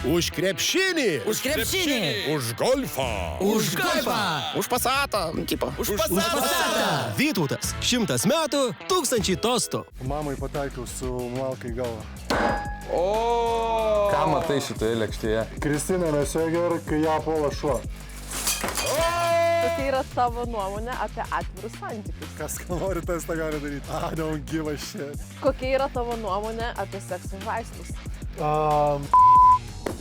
Už krepšinį. Už krepšinį. Už golfą. Už golfą. Už pasatą. Tipo. Už pasatą. Vytautas. 100 metų, 1000 tostų. Mamai pataikiau su malka į galvą. Ką matai šitoje lėkštėje? Kristina Messenger, kai ją puola šuo. Kokia yra tavo nuomonė apie atvirus santykius? Kas ką nori, tas tą gali daryti. I don't give a shit. Kokia yra tavo nuomonė apie sekso žaislus?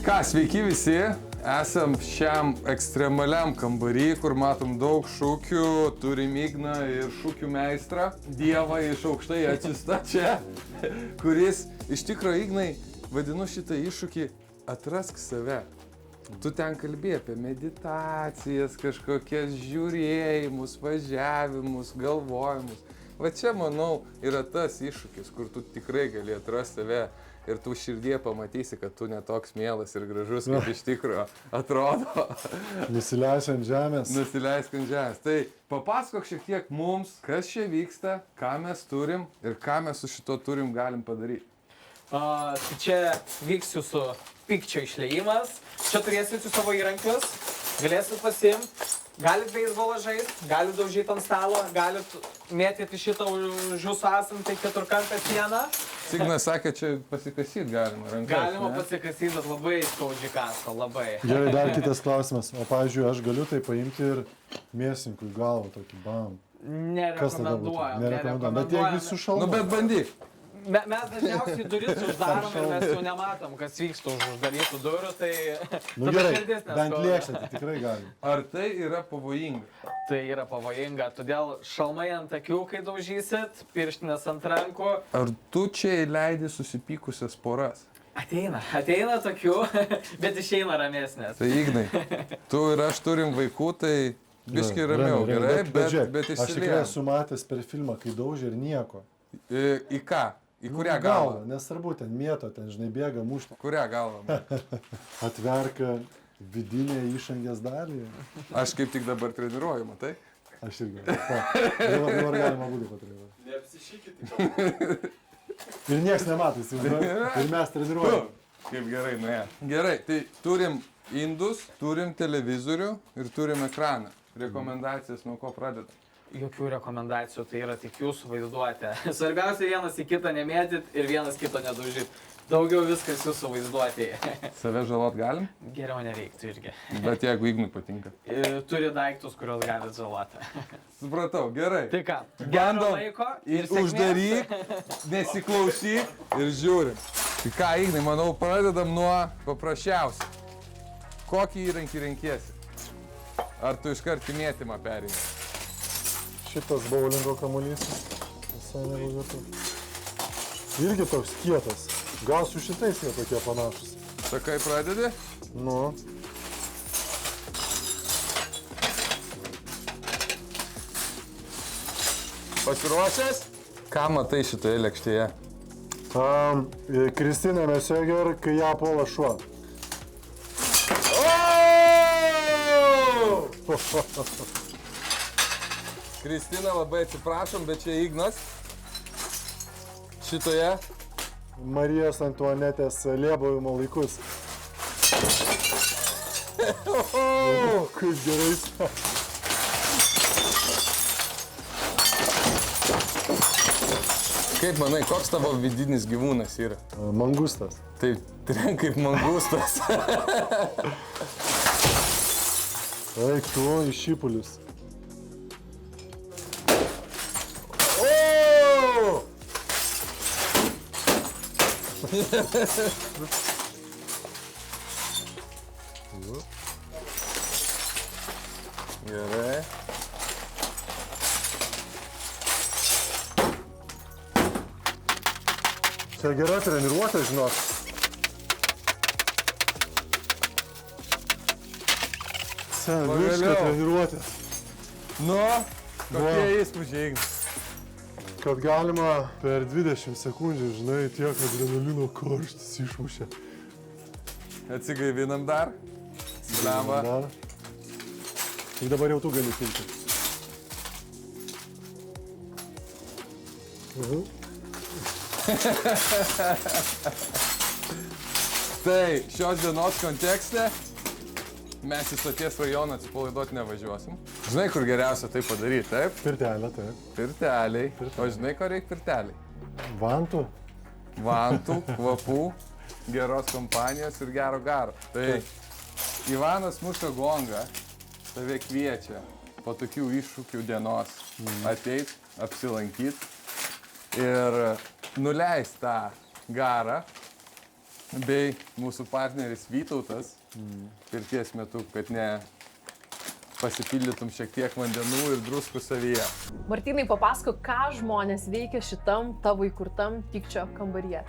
Ką, sveiki visi. Esam šiam ekstremaliam kambarį, kur matom daug šūkių, turim Igną ir šūkių meistrą, Dievą iš aukštai atsista čia, kuris iš tikrųjų, Ignai, vadinu šitą iššūkį atrask save. Tu ten kalbėjai apie meditacijas, kažkokias žiūrėjimus, važiavimus, galvojimus. Va čia, manau, yra tas iššūkis, kur tu tikrai gali atrasti save ir tu širdie pamatysi, kad tu netoks mielas ir gražus, kaip iš tikrųjų atrodo. Nusileisk ant žemės. Nusileisk ant žemės. Tai papasakok šiek tiek mums, kas čia vyksta, ką mes turim ir ką mes su šito turim galim padaryti. Tai čia vyks jūsų pykčio išliejimas. Čia turėsit savo įrankius, galėsit pasiimti, galit beisbolą žaisti, galit daužyti ant stalo, galit mėtyti šitą už jūsų esantį keturkampę sieną. Signas sakė, čia pasikasyti galima rankas. Galima pasikasyti, bet labai skaudžiai kasto, labai. Gerai, dar kitas klausimas. O pavyzdžiui, aš galiu tai paimti ir mėsininkui galvą tokį bam. Kas tada būtų? Nerekomenduojam. Bet jeigu jis su šalmu. Nu, bet bandyk. Mes dažniausiai duris uždarom ir mes jau nematom, kas vyksta už uždarytų durų, tai... Nu gerai, bent lėkštę tai tikrai gali. Ar tai yra pavojinga? Tai yra pavojinga, todėl šalmai ant akių, kai daužysit, pirštinės ant rankų. Ar tu čia įleidi susipykusias poras? Ateina tokių, bet išeina ramesnės. Tai Ignai, tu ir aš turim vaikų, tai biški ramiau, gerai, bet išsiliejam. Aš tikrai esu matęs per filmą, kai daužė ir nieko. Į ką? Į kurią galvą? Nesvarbu, ten mėto, ten žinai bėga mušti. Kurią galvą? Atverk vidinę išangės dalį. Aš kaip tik dabar treniruoju, matai? Aš irgi. Dabar galima būtų patreniruoti. Neapsišykit. Ir nieks nematys, ir mes treniruojam. Kaip gerai, nuėjo. Gerai, tai turim indus, turim televizorių ir turim ekraną. Rekomendacijas nuo ko pradedam? Jokių rekomendacijų, tai yra tik jūsų vaizduotė. Svarbiausia vienas į kitą nemėtyt ir vienas kito nedaužyt. Daugiau viskas jūsų vaizduotėje. Save žalot galim? Geriau nereiktų irgi. Bet jeigu Ignui patinka. Turi daiktus, kuriuos galit žaloti. Supratau, gerai. Tai ką, gero laiko ir sėkmės. Uždaryk, nesiklausyk ir žiūrim. Tai ką, Ignai, manau, pradedam nuo paprasčiausio. Kokį įrankį renkiesi? Ar tu iškart į mėtymą perini? Šitas boulingo kamuolys visai nebūtų. Irgi toks kietas. Gal su šitais jie tokie panašus. Sakai, pradedi? Nu. Pasiruošęs? Ką matai šitoje lėkštėje? Kristina Messenger, kai ją puola šuo. Kristina, labai atsiprašom, bet čia Ignas. Šitoje. Marijos Antuanetės lėbavimo laikus. Kaip gerai. Kaip manai, koks tavo vidinis gyvūnas yra? Mangustas. Tai trenk kaip mangustas. Eik tu į šipulius. Gerai. Čia gera treniruotė, žinok. Viška treniruotė. Nu, kokie įspūdžiai? Kad galima per 20 sekundžių, žinai, tiek adrenalino karštis išmušė. Atsigaivinam dar. Blemba. Tik dabar jau tu gali pilti. Tai šios dienos kontekste mes į Stoties rajoną atsipalaiduoti nevažiuosim. Žinai, kur geriausia tai padaryti, taip? Pirtelė, taip. Pirteliai. O žinai, ko reikia pirteliai? Vantų. Vantų, kvapų, geros kompanijos ir gero garo. Tai Ivanas muša gongą, tave kviečia po tokių iššūkių dienos ateit, apsilankyt ir nuleist tą garą, bei mūsų partneris Vytautas pirties metu, kad ne pasipildytum šiek tiek vandenų ir druskų savyje. Martynai, papasakok, ką žmonės veikia šitam tavo įkurtam pykčio kambaryje.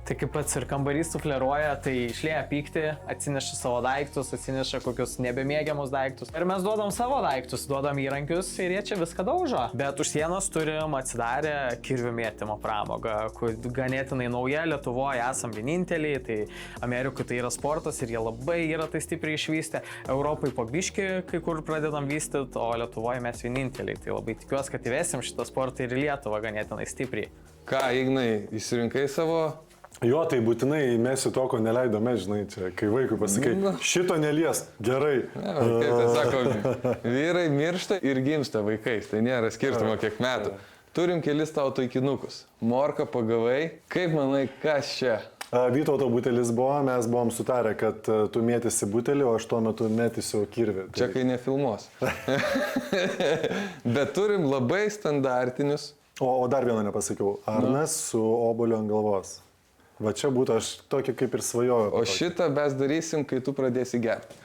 Tai kaip pats ir kambarys sufleruoja, tai išlieja pyktį, atsineša savo daiktus, atsineša kokius nebemėgiamus daiktus. Ir mes duodam savo daiktus, duodam įrankius ir jie čia viską daužo. Bet už sienos turim atsidarę kirvių mėtymo pramogą, kur ganėtinai nauja, Lietuvoje esam vieninteliai, tai Amerikoje tai yra sportas ir jie labai yra tai stipriai išvystę. Europai po biškį kai kur pradedam vystyti, o Lietuvoje mes vieninteliai. Tai labai tikiuosi, kad įvesim šitą sportą ir į Lietuvą ganėtinai stipriai. Ką, Ignai, išsirinkai savo? Jo, tai būtinai įmesiu to, ko neleidome, žinai, čia, kai vaikui pasakai, šito nelies, gerai. Kaip tai sako, vyrai miršta ir gimsta vaikais, tai nėra skirtumo kiek metų. Turim kelis tavo taikinukus. Morką pagavai, kaip manai, kas čia? Vytauto butelis buvo, mes buvom sutarę, kad tu mėtysi butelį, o aš tuo metu mėtysiu kirvį. Čia kai nefilmuos. Bet turim labai standartinius. O dar vieną nepasakiau, arnas su obuoliu ant galvos. Va čia būtų aš tokį kaip ir svajojau. O šitą mes darysim, kai tu pradėsi gerti.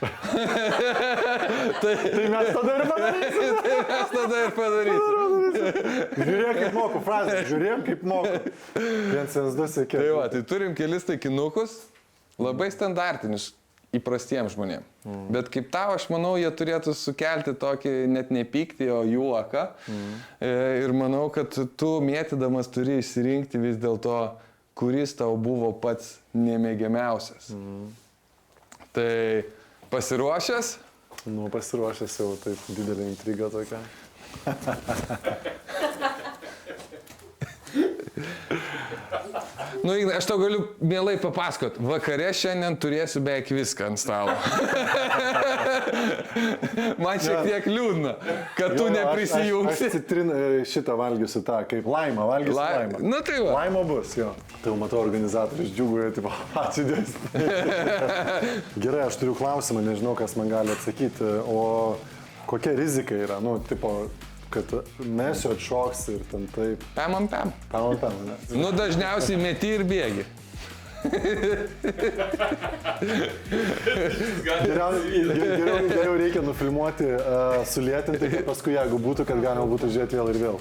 Tai mes tada ir padarysim. Žiūrėk, kaip moku, frazę, žiūrėk, kaip moku. 1, 2, sėkė. Tai va, tai turim kelis taikinukus, labai standartinius, įprastiems žmonėms. Bet kaip tau, aš manau, jie turėtų sukelti tokį net ne pyktį, o juoką. Ir manau, kad tu mėtydamas turi išsirinkti vis dėlto, kuris tau buvo pats nemėgiamiausias. Tai pasiruošęs? Nu, pasiruošęs jau taip didelė intriga tokia. Nu, aš tau galiu mielai papasakot, vakare šiandien turėsiu beveik viską ant stalo. Man šiek tiek liūdna, kad tu neprisijungsi. Aš citriną šitą valgysiu tą, kaip laimą, valgysiu laimą. Nu tai va. Laimo bus, jo. Tai matau, organizatorius džiuguoja, tipo, atsidės. Gerai, aš turiu klausimą, nežinau, kas man gali atsakyti, o kokia rizika yra, nu, tipo, kad mesiu atšoks ir ten taip. Pem ant pem. Pem ant pem, ne? Nu, dažniausiai meti ir bėgi. Geriau reikia nufilmuoti, sulėtinti, tai paskui jeigu būtų, kad galima būtų žiūrėti vėl ir vėl.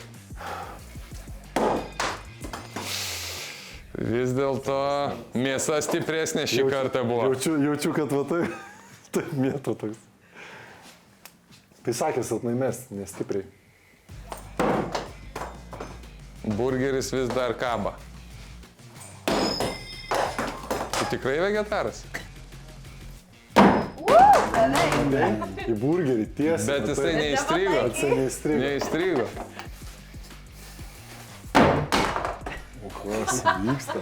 Vis dėlto mėsa stipresnė šį kartą buvo. Jaučiu, kad va taip mėto toks. Tai sakė silpnai mest, nestipriai. Burgeris vis dar kaba. Tu tikrai vegetaras? Į burgerį tiesiai. Bet jisai neįstrigo. Neįstrigo. O kas vyksta?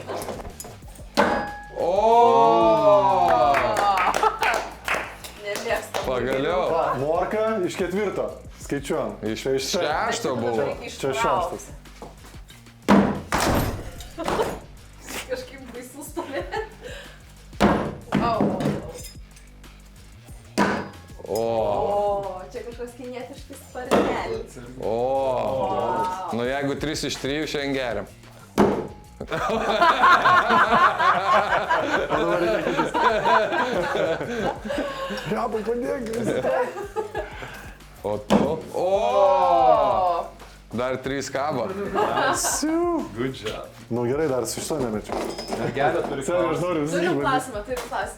Pagaliau. Morka iš 4. Skaičiuojam. Iš 6 buvo. Čia 6. Kažkaip baisu stovėti. O, čia kažkoks kinietiškas sparnelis. Nu jeigu 3 iš 3, šiandien geriam. Jabą padėk. O tu? Dar 3 kabo. Good job. Nu gerai, dar su šito nemečiau. Gerą turi Aš noriu Turiu visą. klausimą.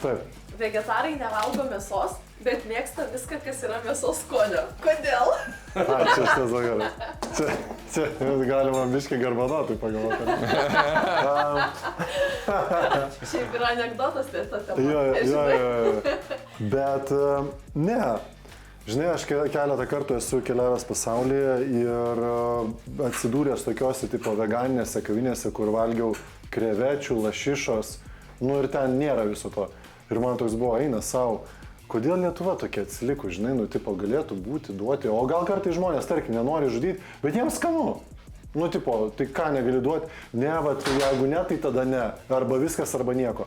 Taip. Vegetarai nevalgo mėsos, bet mėgsta viską, kas yra mėsos skonio. Kodėl? Čia šitas gerai. Čia galima biškai garbanotui pagalvoti. Šiaip yra anekdotas tai ta tema. Jo. Bet ne. Žinai, aš keletą kartų esu keliavęs pasaulyje ir atsidūręs tokiuose tipo veganinėse kavinėse, kur valgiau krevečių, lašišos Nu ir ten nėra viso to. Ir man toks buvo, eina savo, kodėl Lietuva tokia atsilikus, žinai, nu, tipo, galėtų būti, duoti, o gal kartai žmonės, tarkim, nenori žudyti, bet jiems skanu. Nu, tipo, tai ką negali duoti, ne, vat, jeigu ne, tai tada ne, arba viskas, arba nieko.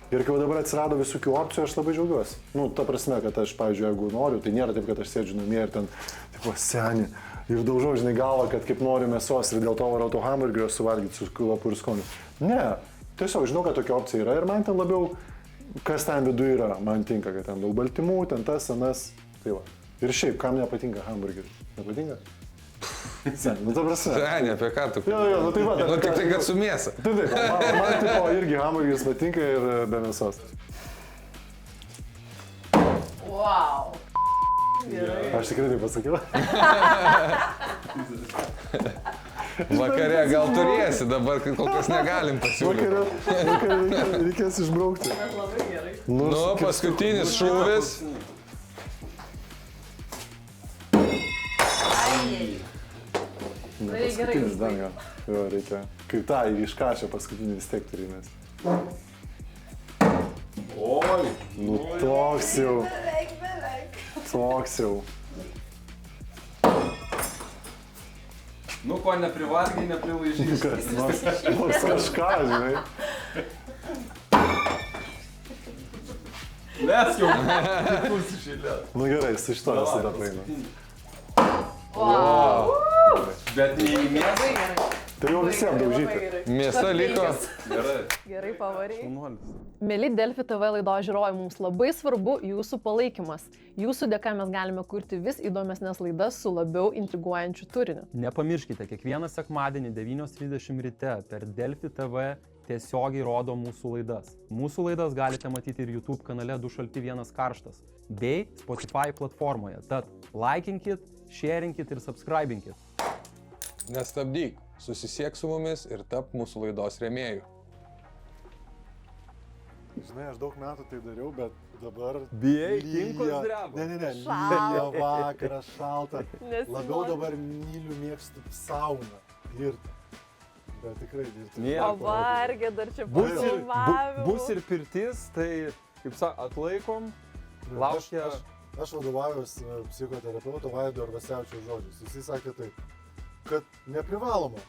Ir kai dabar atsirado visokių opcijų, aš labai džiaugiuosi. Nu, ta prasme, kad aš, pavyzdžiui, jeigu noriu, tai nėra taip, kad aš sėdžiu namie ir ten, tipo, seni, ir daužau, žinai, galvą, kad kaip noriu mėsos ir dėl to varau to hamburgerio suvalgyti su kvapu ir skoniu. Ne, tiesiog žinau, kad tokia opcija yra ir man ten labiau, kas ten viduje yra, man tinka, kad ten daug baltymų, ten tas, anas, tai va. Ir šiaip, kam nepatinka hamburgeris? Nepatinka? Sen, nu ta prasme. Seniai, apie ką tu? Jo, nu tai va. Nu tik tai, kad su mėsa. Taip, man tipo irgi hamburgeris patinka ir be mėsos. Wow. Gerai. Aš tikrai taip pasakiau. Vakare gal turėsi, dabar kol kas negalim pasiūlyti. Vakare reikės išbraukti. Bet labai gerai. Nu, paskutinis šūvis. Paskutinis dar gal. Jo, reikia. Kaip tą iškašę paskutinį vis tiek turi mesti. Oi. Nu toks jau. Beveik. Toks jau. Nu, ko neprivalgai, neprilaižysi. Nors kažką, žinai. Mes jau. Pusišėlės. Nu gerai, su šito visada praeina. Wow. Bet neįmės. Labai gerai. Tai jau visiems daužyti. Labai gerai. Mėsa liko. Gerai. Gerai pavariai. Nuolis. Mėly Delfi TV laidos žiūrovai, mums labai svarbu jūsų palaikymas. Jūsų dėka mes galime kurti vis įdomesnės laidas su labiau intriguojančiu turiniu. Nepamirškite, kiekvieną sekmadienį 9:30 ryte per Delfi TV tiesiogiai rodo mūsų laidas. Mūsų laidas galite matyti ir YouTube kanale Du šalti vienas karštas bei Spotify platformoje. Tad laikinkit, sharingkit ir subscribinkit. Nestabdyk, susisiek su mumis ir tap mūsų laidos rėmėjų. Žinai, aš daug metų tai dariau, bet dabar... Bijai, kinkos dreba. Ne, Šalta. lyja vakarą, šalta. Nesinori. Labiau dabar myliu, mėgstu sauną. Dirti. Bet tikrai dirti. Nieko. Pavargė dar čia Bus ir pirtis, tai, kaip sako, atlaikom. Laukia. Aš vadovaujuosi psichoterapeuto Vaido Arvasevičiaus žodžiais. Jis sakė taip, kad neprivaloma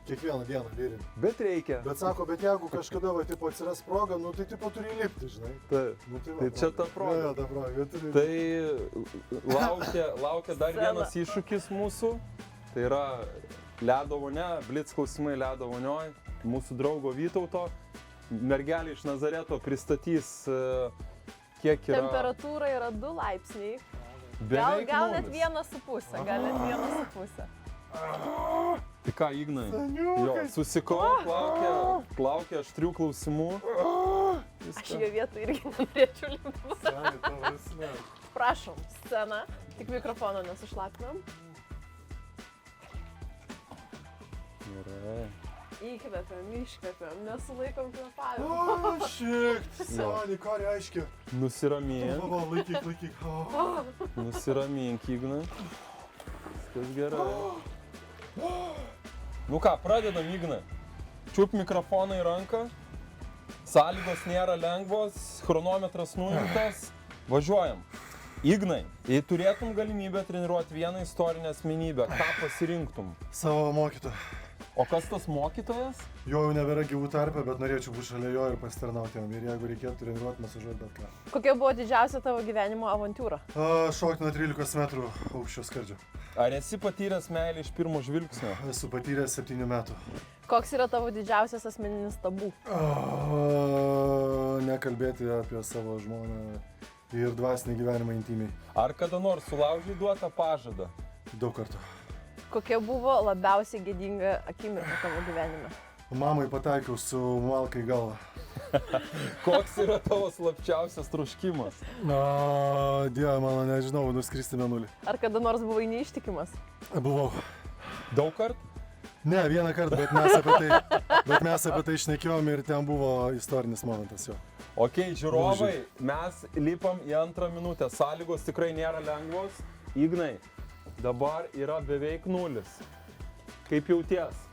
kiekvieną dieną virinti. Bet reikia. Bet sako, bet jeigu kažkada va, tipo, atsiras proga, nu tai tipo turi įlipti, žinai. Taip. Nu, tai, Tai čia ta proga. Jo, ta proga. Turi... Tai laukia dar vienas iššūkis mūsų. Tai yra ledo vonia, blitz klausimai ledo vonioj. Mūsų draugo Vytauto. Mergelė iš Nazareto pristatys, kiek yra... Temperatūra yra 2 laipsniai. Beveik Gal net nulis. 1,5. Gal net 1,5. Tai ką, Ignai? Jo, susikau, laukia aštrių klausimų. Aš jo vietą irgi nenorėčiau lipti. Prašom, scena. Tik mikrofoną nesušlapinam. Gerai. Įkvepiam, iškvepiam, nesulaikom kvėpavimo. O, šiek, Sani, ką reiškia? Nusiramink. Va, laikyk. Nusiramink, Ignai. Viskas gerai. Nu ką, pradedam, Ignai. Čiup mikrofoną į ranką. Sąlygos nėra lengvos, chronometras nuimtas. Važiuojam. Ignai, jei turėtum galimybę treniruoti vieną istorinę asmenybę, ką pasirinktum? Savo mokytoją. O kas tas mokytojas? Jo jau nebėra gyvų tarpe, bet norėčiau būti šalia jo ir pasitarnauti jam. Ir jeigu reikėtų treniruoti, masažuoti bet ką. Kokia buvo didžiausia tavo gyvenimo avantūra? Šokti nuo 13 metrų aukščio skardžio. Ar esi patyręs meilę iš pirmo žvilgsnio? Esu patyręs 7 metų. Koks yra tavo didžiausias asmeninis tabu? Nekalbėti apie savo žmoną ir dvasinį gyvenimą intimiai. Ar kada nors sulaužai duotą pažadą? Daug kartų. Kokia buvo labiausiai gėdinga akimirka tavo gyvenime? Mamai pataikiau su malka į galvą. Koks yra tavo slapčiausias troškimas? Dieve mano, nežinau, nuskristi mėnulį. Ar kada nors buvai neištikimas? Buvau. Daug kartų? Ne, vieną kartą, bet mes apie tai šnekėjom ir ten buvo istorinis momentas jo. Ok, žiūrovai, mes lipam į 2 minutę. Sąlygos tikrai nėra lengvos. Ignai, dabar yra beveik 0. Kaip jauties?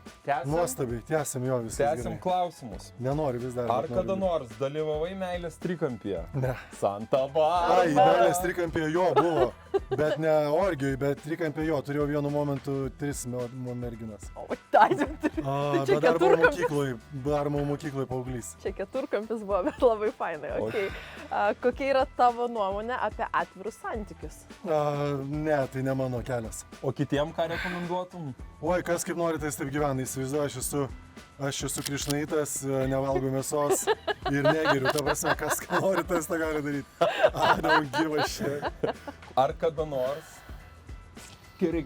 Nuostabiai, tęsim jo viskas. Tęsim klausimus. Nenoriu vis dar. Ar bet kada noriu. nors dalyvavai meilės trikampyje? Ne. Santa Ai, Barbara. meilės trikampėje jo buvo, bet ne orgijoj, bet trikampėje jo. Turėjau vienu momentu 3 merginas. O, tai čia Bet dar buvau mokykloje paauglys. Čia keturkampis buvo, bet labai fainai. Okay. Kokia yra tavo nuomonė apie atvirus santykius? Ne, tai ne mano kelias. O kitiem ką rekomenduotum? Oi, kas kaip nori, tai taip gyvena. Įsivaizduoju, aš esu krišnaitas, nevalgau mėsos ir negeriu. Ta prasme, kas ką nori, tas tą gali daryti. Don't give a shit. Ar kada nors? Gerai.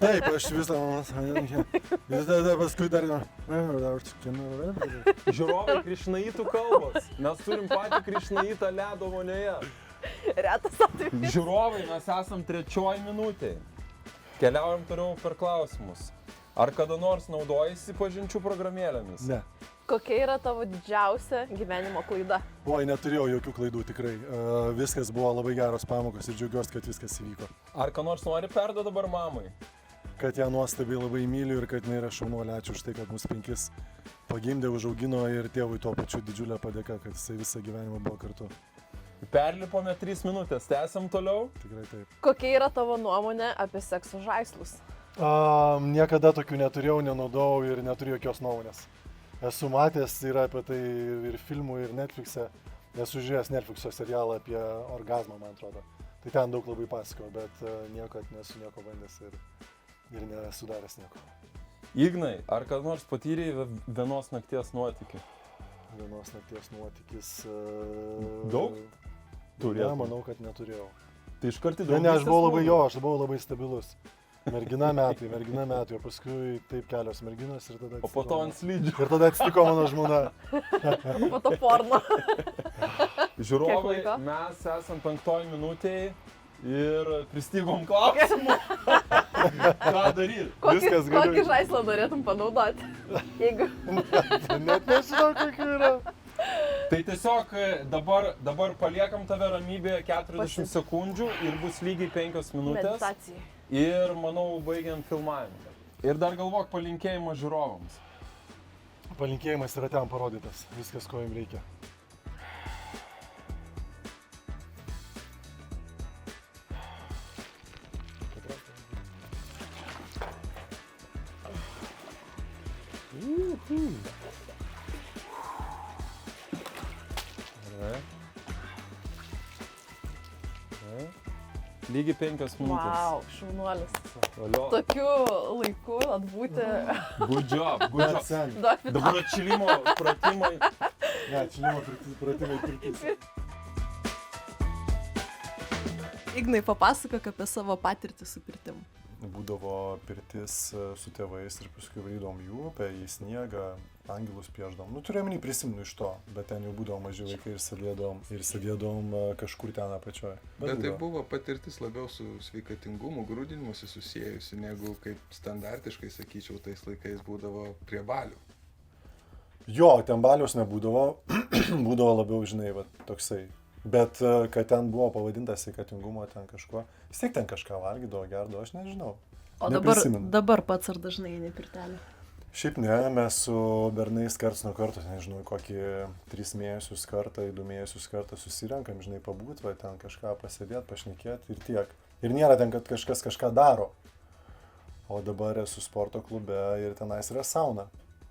Taip, aš visą... Paskui dar... Žiūrovai krišnaitų kalbos. Mes turim patį krišnaitą ledo vonioje. Retas atvejis. Žiūrovai, mes esam 3 minutėje. Keliaujam toliau per klausimus. Ar kada nors naudojasi pažinčių programėlėmis? Ne. Kokia yra tavo didžiausia gyvenimo klaida? Oi, neturėjau jokių klaidų tikrai. Viskas buvo labai geros pamokos ir džiaugiuosi, kad viskas įvyko. Ar ką nors nori perduoti dabar mamai? Kad ją nuostabiai labai myliu ir kad jinai yra šaunuolė. Ačiū už tai, kad mus 5 pagimdė, užaugino ir tėvui tuo pačiu didžiulė padėka, kad jisai visą gyvenimą buvo kartu. Perlipome 3 minutės, tęsiam toliau. Tikrai taip. Kokia yra tavo nuomonė apie sekso žaislus? Niekada tokių neturėjau, nenaudojau ir neturiu jokios nuomonės. Esu matęs ir apie tai ir filmų, ir Netflix'e. Esu žiūrėjęs Netflix'o serialą apie orgazmą, man atrodo. Tai ten daug labai pasakojo, bet niekad nesu nieko bandęs ir nesu daręs nieko. Ignai, ar kad nors patyrei vienos nakties nuotykį? Vienos nakties nuotykis... Daug? Ne, manau, kad neturėjau. Tai iš karto Ne, aš buvau labai stabilus. Mergina metai, o paskui taip kelios merginos ir tada... O po to ant slidžių. Ir tada atsitiko mano žmona. O po to porno. Žiūrovai, mes esam 5 minutėje ir pristigom klausimų. Ką daryti? Kokį žaislą norėtum panaudoti? Jeigu... Net nežinau, kokių yra. Tai tiesiog dabar paliekam tave ramybėje 40 sekundžių ir bus lygiai 5 minutės. Meditacija. Ir manau, baigiam filmavimą. Ir dar galvok palinkėjimą žiūrovams. Palinkėjimas yra ten parodytas. Viskas, ko jums reikia. Lygiai 5 minutės. Wow, šaunuolis. Valio. Tokiu laiku atbūti. Good job. Dabar atšilimo pratimai. Ne, atšilimo pratimai pirtis. Ignai, papasakok apie savo patirtį su pirtim. Būdavo pirtis su tėvais ir paskui varydavom jų upę, į sniegą, angelus piešdavom. Turiu omeny, prisimenu iš to, bet ten jau būdavo maži vaikai ir sėdėdavom kažkur ten apačioje. Bet tai buvo patirtis labiau su sveikatingumu, grūdinimusi susijusi, negu kaip standartiškai, sakyčiau, tais laikais būdavo prie balių. Jo, ten baliaus nebūdavo, būdavo labiau, žinai, va, toksai. Bet kad ten buvo pavadintas sveikatingumo ten kažkuo, vis tiek ten kažką valgydavo, gerdavo, aš nežinau. O dabar pats ar dažnai eini pirtelį? Šiaip ne, mes su bernais karts nuo karto, nežinau, kokį 3 mėnesius kartą, 2 mėnesius kartą susirenkam, žinai, pabūt, va, ten kažką pasėdėti, pašnekėti ir tiek. Ir nėra ten, kad kažkas kažką daro. O dabar esu sporto klube ir tenais yra sauna.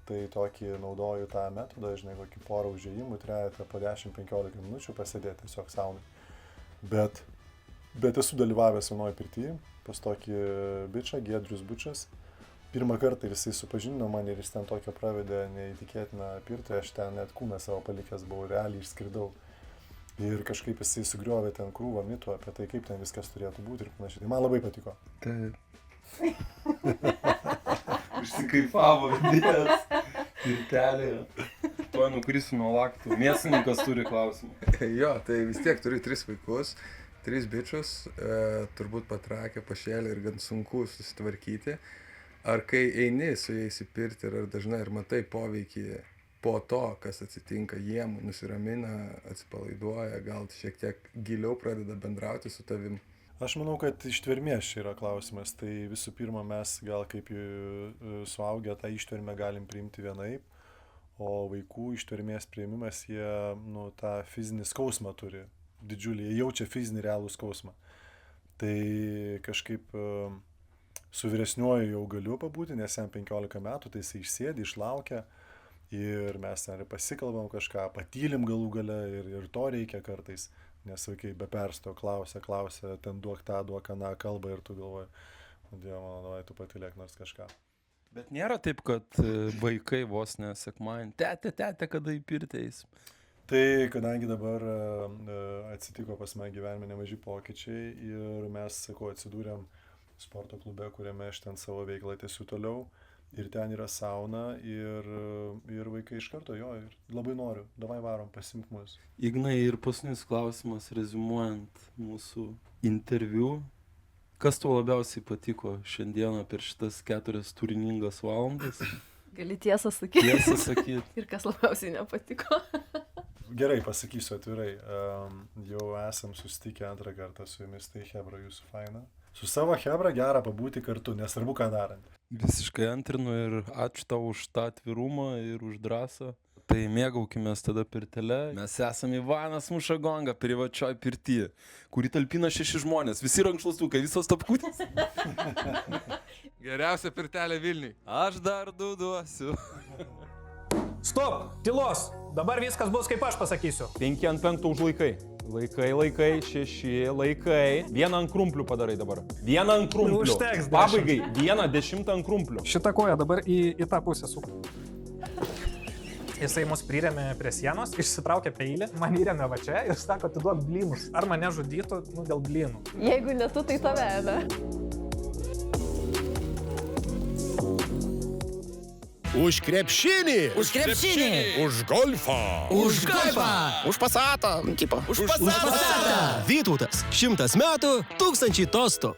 Tai tokį naudoju tą metodą, žinai, kokį porą užėjimų, trejetą po 10-15 minučių pasėdėti tiesiog saunai. Bet esu dalyvavęs vienoje pirtyje, pas tokį bičą, Giedrius Bučas. Pirmą kartą jisai supažindino mane ir jis ten tokio pravedė neįtikėtiną pirtį, aš ten net kūną savo palikęs buvau, realiai išskridau. Ir kažkaip jisai sugriovė ten krūvą mitų apie tai, kaip ten viskas turėtų būti ir panašiai. Tai man labai patiko. Taip. Užsikaifavo vidės. Pirtelė. Tuoj nukrisim nuo laktų. Mėsininkas turi klausimą. Jo, tai vis tiek turi 3 vaikus, 3 bičius, turbūt patrakę, pašėlę ir gan sunku susitvarkyti. Ar kai eini su jais į pirtį ir ar dažnai, ar matai poveikį po to, kas atsitinka, jiem nusiramina, atsipalaiduoja, gal šiek tiek giliau pradeda bendrauti su tavim? Aš manau, kad ištvermės čia yra klausimas. Tai visų pirma, mes gal kaip suaugę tą ištvermę galim priimti vienaip, o vaikų ištvermės priimimas, jie tą fizinį skausmą turi didžiulį, jie jaučia fizinį realų skausmą. Tai kažkaip su vyresniuoju jau galiu pabūti, nes jam 15 metų, tai jis išsėdi, išlaukia ir mes ten pasikalbam kažką, patylim galų gale ir to reikia kartais. Nes vaikai be persto klausia, ten duok tą, duok aną kalbą ir tu galvoji, Dieve mano, davai tu patylėk nors kažką. Bet nėra taip, kad vaikai vos nesekmadienį, tete, kada į pirtį eis. Tai kadangi dabar atsitiko pas mane gyvenime nemaži pokyčiai ir mes, atsidūrėm sporto klube, kuriame aš ten savo veiklą tęsiu toliau. Ir ten yra sauna ir vaikai iš karto jo ir labai noriu, davai varom, pasimk mus. Ignai, ir paskutinis klausimas, rezumuojant mūsų interviu. Kas tau labiausiai patiko šiandieną per šitas 4 turiningas valandas? Gali tiesą sakyti. Tiesą sakyti. Ir kas labiausiai nepatiko. Gerai, pasakysiu atvirai. Jau esam susitikę antrą kartą su jumis, tai chebra jūsų faina. Su savo chebra gera pabūti kartu, nesvarbu ką darant. Visiškai antrinu ir ačiū tau už tą atvirumą ir už drąsą. Tai mėgaukimės tada pirtelę. Mes esame Ivanas muša gongą privačioj pirty, kurį talpina 6 žmonės. Visi rankšluostukai, visos tapkutės. Geriausia pirtelė Vilniui. Aš dar duosiu. Stop, tylos. Dabar viskas bus, kaip aš pasakysiu. 5 ant 5 užlaikai. Laikai, 6 laikai. 1 ant krumplių padarai dabar. 1 ant krumplių. Užteks, 10. Pabaigai, 1 10 ant krumplių. Šitą koją dabar į tą pusę suk. Jisai mus prirėmė prie sienos, išsitraukė peilį, man įrėmė va čia ir sako, atiduok blynus. Ar mane žudytų, dėl blynų. Jeigu ne tu, tai tave, ne? Už krepšinį. Už krepšinį. Už golfą. Už golfą. Už pasatą, tipo. Už pasatą. Vytautas, 100 metų, 1000 tostų.